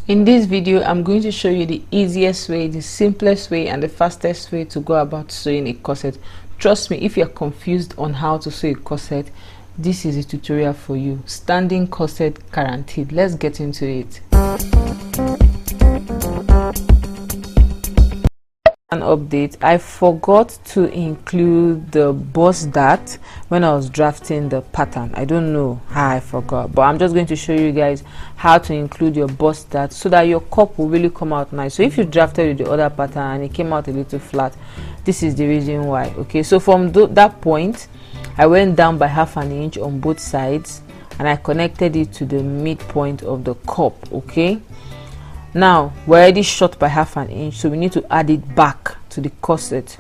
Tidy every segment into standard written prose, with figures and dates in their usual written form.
In this video, I'm going to show you the easiest way, the simplest way, and the fastest way to go about sewing a corset. Trust me, if you're confused on how to sew a corset, this is a tutorial for you. Standing corset guaranteed. Let's get into it. An update: I forgot to include the bust dart when I was drafting the pattern. I don't know how I forgot, but I'm just going to show you guys how to include your bust dart so that your cup will really come out nice. So if you drafted with the other pattern and it came out a little flat, this is the reason why. Okay, so from that point I went down by ½ inch on both sides and I connected it to the midpoint of the cup. Okay, now we're already short by ½ inch, so we need to add it back to the corset,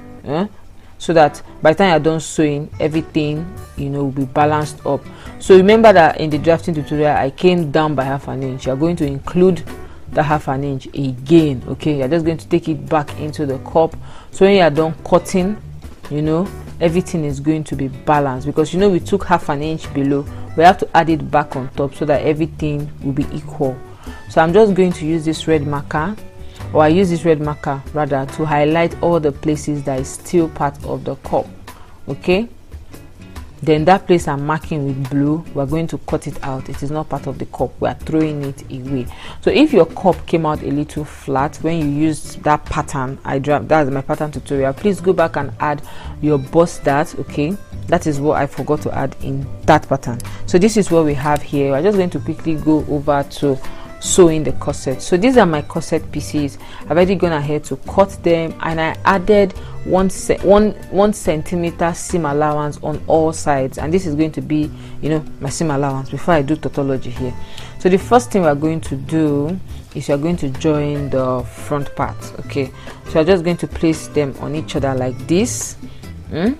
so that by the time you're done sewing, everything will be balanced up. So remember that in the drafting tutorial I came down by ½ inch. You're going to include the ½ inch again. Okay, you're just going to take it back into the cup, so when you're done cutting, everything is going to be balanced, because we took ½ inch below. We have to add it back on top so that everything will be equal. So I'm just going to use this red marker, or I use this red marker rather, to highlight all the places that is still part of the cup. Okay, then that place I'm marking with blue, we're going to cut it out. It is not part of the cup, we are throwing it away. So if your cup came out a little flat when you used that pattern that's my pattern tutorial, please go back and add your bust dart. Okay, that is what I forgot to add in that pattern. So this is what we have here. We're just going to quickly go over to sewing the corset. So these are my corset pieces. I've already gone ahead to cut them, and I added 1 centimeter seam allowance on all sides, and this is going to be my seam allowance before I do tautology here. So the first thing we're going to do is you're going to join the front part. Okay, so I'm just going to place them on each other like this, and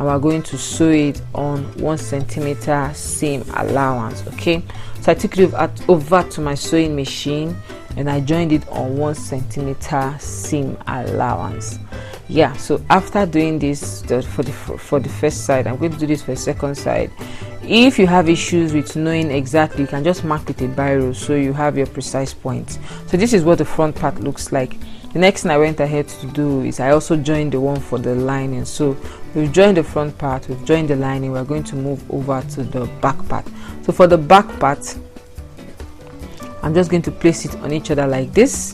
we're going to sew it on 1 centimeter seam allowance. Okay, so I took it over to my sewing machine and I joined it on 1 centimeter seam allowance. Yeah, so after doing this for the first side, I'm going to do this for the second side. If you have issues with knowing exactly, you can just mark with a biro so you have your precise points. So this is what the front part looks like. The next thing I went ahead to do is I also joined the one for the lining. So we've joined the front part, we've joined the lining, we're going to move over to the back part. So for the back part, I'm just going to place it on each other like this,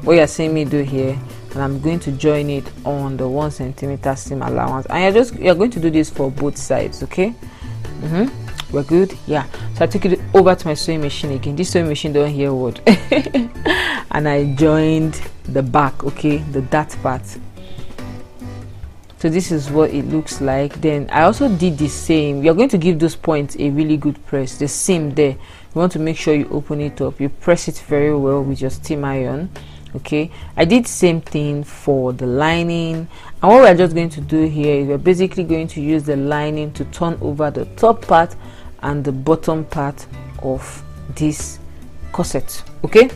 what you're seeing me do here, and I'm going to join it on the 1 centimeter seam allowance. And you're going to do this for both sides. Okay, we're good. Yeah, so I took it over to my sewing machine again. This sewing machine don't hear word. And I joined the back, okay, the dart part. So this is what it looks like. Then I also did the same. You're going to give those points a really good press. The seam there, you want to make sure you open it up, you press it very well with your steam iron. Okay, I did the same thing for the lining, and what we're just going to do here is we're basically going to use the lining to turn over the top part and the bottom part of this corset, okay,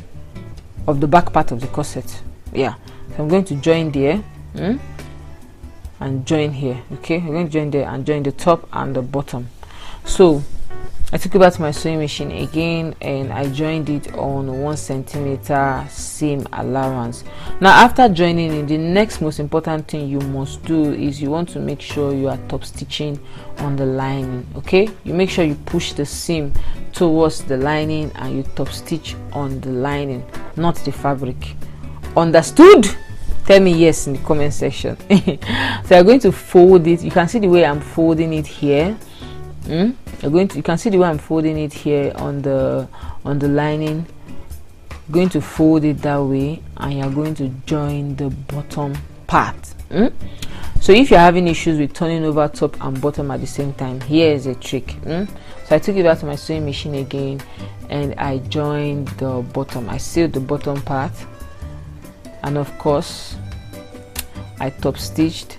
of the back part of the corset. Yeah, so I'm going to join there and join here. Okay, we're going to join there and join the top and the bottom. So I took it back to my sewing machine again and I joined it on 1 centimeter seam allowance. Now after joining it, the next most important thing you must do is you want to make sure you are top stitching on the lining. Okay, you make sure you push the seam towards the lining and you top stitch on the lining, not the fabric. Understood? Tell me yes in the comment section. So I'm going to fold it. You can see the way I'm folding it here. You can see the way I'm folding it here on the lining. Going to fold it that way, and you're going to join the bottom part. So if you're having issues with turning over top and bottom at the same time, here is a trick. So I took it back to my sewing machine again and I joined the bottom. I sealed the bottom part, and of course I top stitched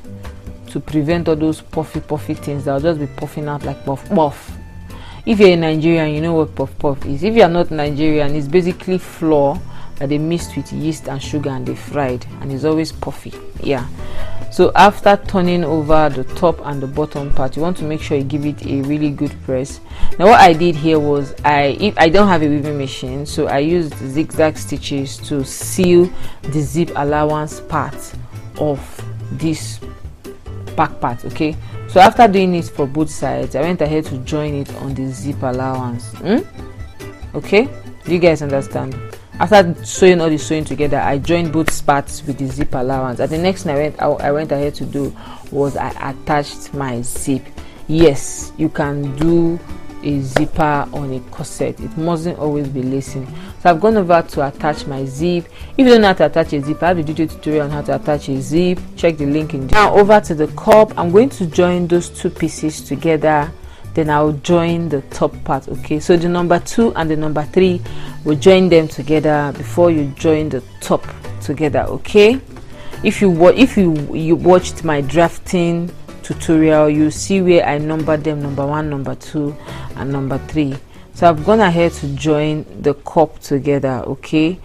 to prevent all those puffy things that will just be puffing out like puff. If you're a Nigerian, you know what puff is. If you're not Nigerian, it's basically flour that they mixed with yeast and sugar and they fried, and it's always puffy. Yeah, So after turning over the top and the bottom part, you want to make sure you give it a really good press. Now what I did here was, if I don't have a weaving machine, so I used zigzag stitches to seal the zip allowance part of this back part. Okay, so after doing it for both sides, I went ahead to join it on the zip allowance. Okay, do you guys understand? After sewing all the sewing together, I joined both parts with the zip allowance. And the next thing I went ahead to do was I attached my zip. Yes, you can do a zipper on a corset. It mustn't always be lacing. So I've gone over to attach my zip. If you don't know how to attach a zip, I have a video tutorial on how to attach a zip. Check the link in the now over to the cup. I'm going to join those two pieces together, then I'll join the top part. Okay, so the number 2 and the number 3, we'll join them together before you join the top together. Okay, if you watched my drafting tutorial, you see where I numbered them: number 1, number 2, and number 3. So I've gone ahead to join the cup together. Okay,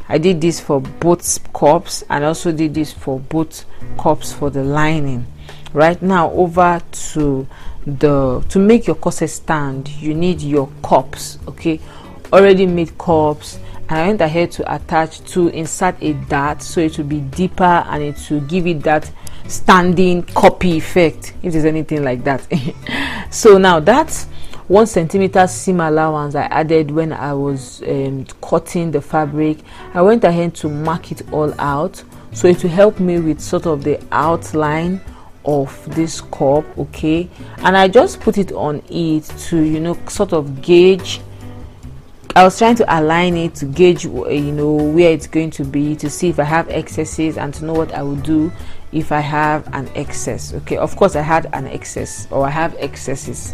I did this for both cups and also did this for both cups for the lining. Right now, over to make your corset stand, you need your cups. Okay, already made cups, and I went ahead to insert a dart so it will be deeper and it will give it that standing copy effect, if there's anything like that. So now that's 1 centimeter seam allowance I added when I was cutting the fabric. I went ahead to mark it all out so it will help me with sort of the outline of this cup. Okay, and I just put it on it to sort of gauge. I was trying to align it to gauge where it's going to be, to see if I have excesses and to know what I will do if I have an excess. Okay, of course I had an excess, or I have excesses,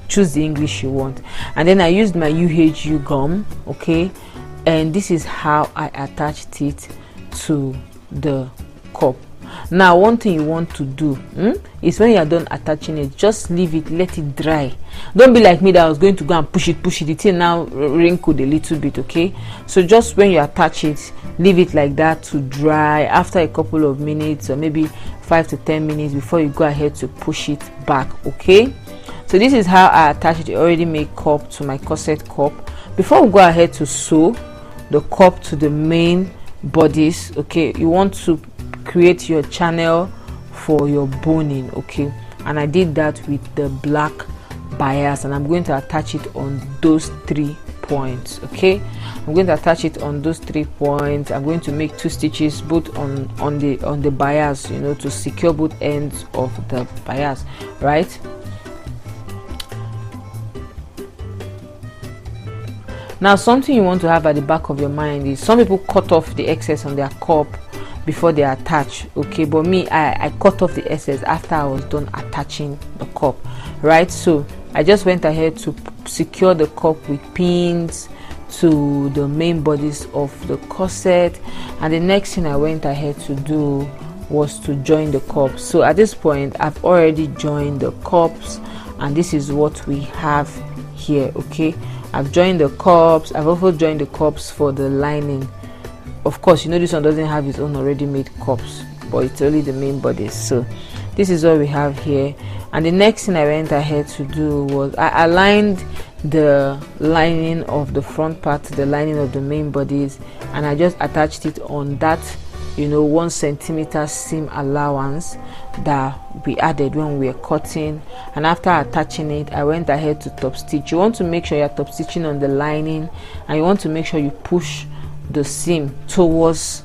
choose the English you want. And then I used my UHU gum. Okay, and this is how I attached it to the cup. Now one thing you want to do is when you are done attaching it, just leave it, let it dry. Don't be like me that I was going to go and push it. The thing now wrinkled a little bit. Okay, so just when you attach it, leave it like that to dry. After a couple of minutes, or maybe 5 to 10 minutes, before you go ahead to push it back. Okay, so this is how I attached the already made cup to my corset cup. Before we go ahead to sew the cup to the main bodies, okay, you want to create your channel for your boning. Okay, and I did that with the black bias, and I'm going to attach it on those 3 points. Okay, I'm going to attach it on those 3 points. I'm going to make 2 stitches both on the bias, to secure both ends of the bias, right? Now something you want to have at the back of your mind is, some people cut off the excess on their cup before they attach. Okay, but me, I cut off the excess after I was done attaching the cup, right? So I just went ahead to secure the cup with pins to the main bodies of the corset, and the next thing I went ahead to do was to join the cups. So at this point I've already joined the cups, and this is what we have here. Okay, I've joined the cups. I've also joined the cups for the lining. Of course, this one doesn't have its own already made cups, but it's only the main bodies. So this is what we have here. And the next thing I went ahead to do was I aligned the lining of the front part to the lining of the main bodies, and I just attached it on that 1 centimeter seam allowance that we added when we were cutting. And after attaching it, I went ahead to top stitch. You want to make sure you're top stitching on the lining, and you want to make sure you push the seam towards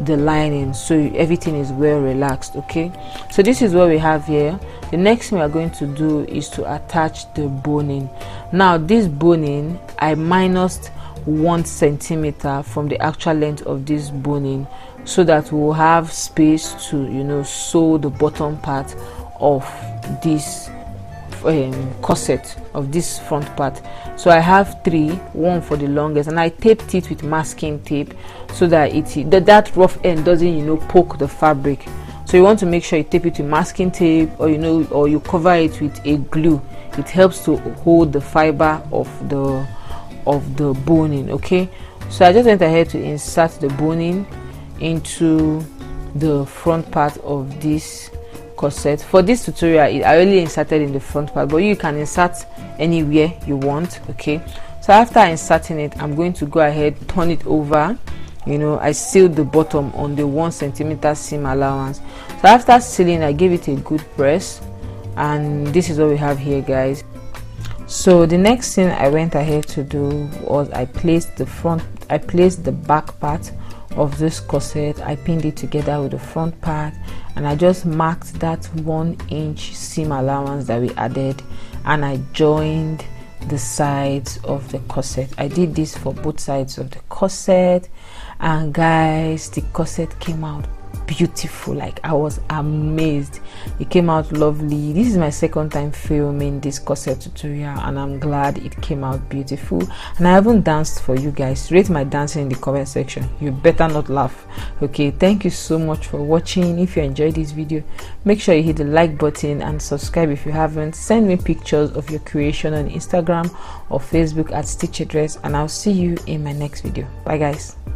the lining so everything is well relaxed. Okay, so this is what we have here. The next thing we are going to do is to attach the boning. Now this boning, I minused 1 centimeter from the actual length of this boning, so that we will have space to sew the bottom part of this corset, of this front part. So I have 3, 1 for the longest, and I taped it with masking tape so that that rough end doesn't poke the fabric. So you want to make sure you tape it with masking tape, or you cover it with a glue. It helps to hold the fiber of the boning. Okay, so I just went ahead to insert the boning into the front part of this corset. For this tutorial, I only inserted in the front part, but you can insert anywhere you want. Okay, so after inserting it, I'm going to go ahead, turn it over. You know, I sealed the bottom on the 1 centimeter seam allowance. So after sealing, I gave it a good press, and this is what we have here, guys. So the next thing I went ahead to do was I placed the back part of this corset. I pinned it together with the front part, and I just marked that 1 inch seam allowance that we added, and I joined the sides of the corset. I did this for both sides of the corset, and guys, the corset came out beautiful. Like, I was amazed. It came out lovely. This is my second time filming this corset tutorial, and I'm glad it came out beautiful. And I haven't danced for you guys. Rate my dancing in the comment section. You better not laugh. Okay, thank you so much for watching. If you enjoyed this video, make sure you hit the like button and subscribe if you haven't. Send me pictures of your creation on Instagram or Facebook at Stitch Dress, and I'll see you in my next video. Bye guys.